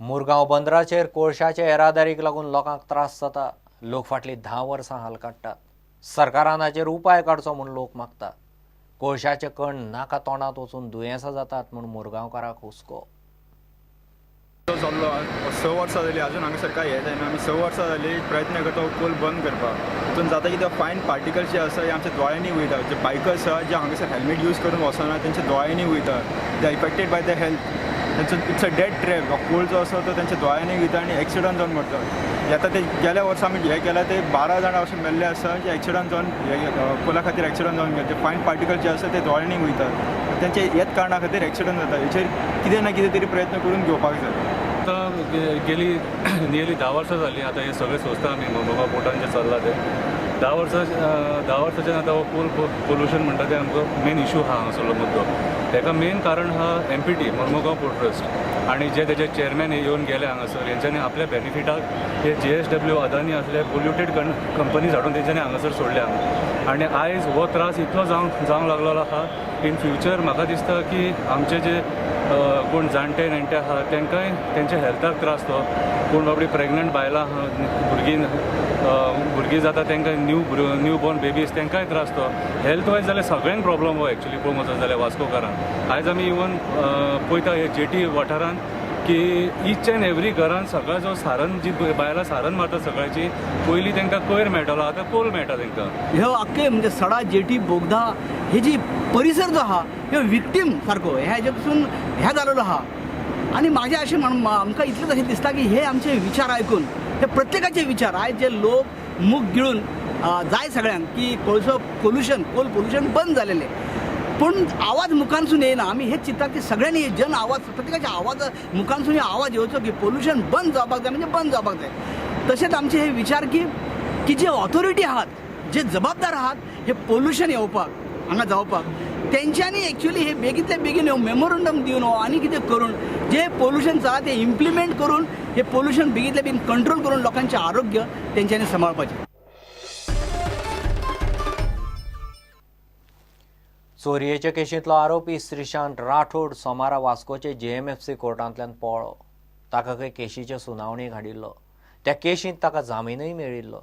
मुरगांव बंदराचेर कोळशाचे येरादारीक लागून लोकांक त्रास जाता। लोक फाटली 10 वर्सां हाल काडटात। सरकारान हाचेर उपाय काडचो म्हूण लोक मागतात। कोळशाचे कण नाका तोंडात वचून दुयेंसां जातात म्हूण मुरगांवकारांक हुस्को। चल्लो 6 वर्सां जालीं अजून हांगासर कांय हें जायना। आमी 6 वर्सां जालीं प्रयत्न करता कोल बंद करपाक। तितून जाता कितें फायन पार्टिकल्स जे आसा हे आमच्या दोळ्यांनी वयता। जे बायकर्स आसा जे हांगासर हेल्मेट यूज करून वचना तेंच्या दोळ्यांनी वयता। They are affected by the health. It's a dead trap. कोळ जो आसा तो तेंच्या दोळ्यांनी वयता आनी एक्सिडंट जावन मरता। आतां ते गेल्या वर्सा आमी हें केलां ते 12 जाणां अशे मेल्ले आसा जे एक्सिडंट जावन कोला खातीर एक्सिडंट जावन गेले। ते फायन पार्टिकल्स जे आसा ते दोळ्यांनी वयतात। तेंचे हेच कारणां खातीर एक्सिडंट जाता। हेचेर कितें ना कितें तरी प्रयत्न करून घेवपाक जाय। आतां गेली नियरली 10 वर्सां जालीं आतां हे सगळे सोंसता आमी मुरगांव पोर्टान जे चल्लां ते 10 वर्सांच्यान आतां हो कोल पोल्युशन म्हणटा ते आमकां मेन इशू आहा हांगासरलो मुद्दो। ताका मेन कारण आहा MPT मुरगांव पोर्ट ट्रस्ट आनी जे तेजे चेअरमॅन येवन गेले हांगासर हेंच्यांनी आपल्या बेनिफिटाक हे JSW अदानी असले पोल्युटेड कंपनीज हाडून तेंच्यांनी हांगासर सोडल्या। आनी आयज हो त्रास इतलो जावंक लागलेलो आहा। इन फ्युचर म्हाका दिसता की आमचे जे कोण जाणटे नेणटे आहा तेंकांय तेंच्या हेल्थाक त्रास तो। कोण बाबडी प्रेग्नंट बायलां भुरगीं जाता तेंकां न्यू बॉर्न बेबीज तेंकांय त्रास तो। हेल्थ वायज जाल्यार सगळ्यांक प्रॉब्लम हो एक्चुली पळोवंक वचत जाल्यार वास्कोकारांक। आयज आमी इवन पळयता हे जेटी वाठारांत की ईच एंड एवरी घरान सगळा जो सारण जी बायलां सारण मारता सगळ्याची पयलीं तेंकां कोयर मेळटालो आतां कोल मेळटा तेंकां। ह्यो आख्खे म्हणजे सडा जेटी बोगदा हे जी परिसर जो आहा ह्यो विक्टीम सारको हेजे पसून ह्या जालेलो आहा। आनी म्हाजें अशें आमकां इतलेंच अशें दिसता की हे आमचे विचार आयकून हे प्रत्येकाचे विचार आयज जे लोक मूग गिळून जाय सगळ्यांक की कोल पोल्युशन बंद जालेलें। पूण आवाज मुखानसून येना। आमी हेच चिंतता की सगळ्यांनी जन आवाज प्रत्येकाच्या आवाज मुखानसून आवाज येवचो की पोल्युशन बंद जावपाक जाय म्हणजे बंद जावपाक जाय। तशेंच आमचे हे विचार की जे ऑथॉरिटी आहात जे जबाबदार आहात हे पोल्युशन येवपाक हांगा जावपाक तेंच्यांनी एक्चुअली हे बेगींतल्या बेगीन मेमोरंडम दिवन आनी कितें करून जे पोल्युशन चला ते इम्प्लिमेंट करून हे पोल्युशन बेगींतल्या बेगीन कंट्रोल करून लोकांचें आरोग्य तेंच्यांनी सांबाळपाचें। चोरयेचे केशींतलो आरोपी श्रीशांत राठोड सोमारा वास्कोचे JMFC कोर्टांतल्यान पळ्ळो। ताका खंय केशीचे सुनावणेक हाडिल्लो। त्या केशींत ताका जामीनय मेळिल्लो।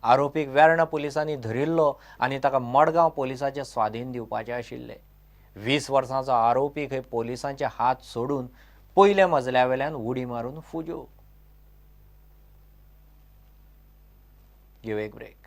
आरोपीक वेर्णा पुलिसांनी धरिल्लो आनी ताका मडगांव पुलिसांचे स्वाधीन दिवपाचे आशिल्ले। 20 वर्सांचो आरोपी खंय पुलिसांचे हात सोडून पयल्या मजल्यावेल्यान उडी मारून फुजो। गिव एक ब्रेक।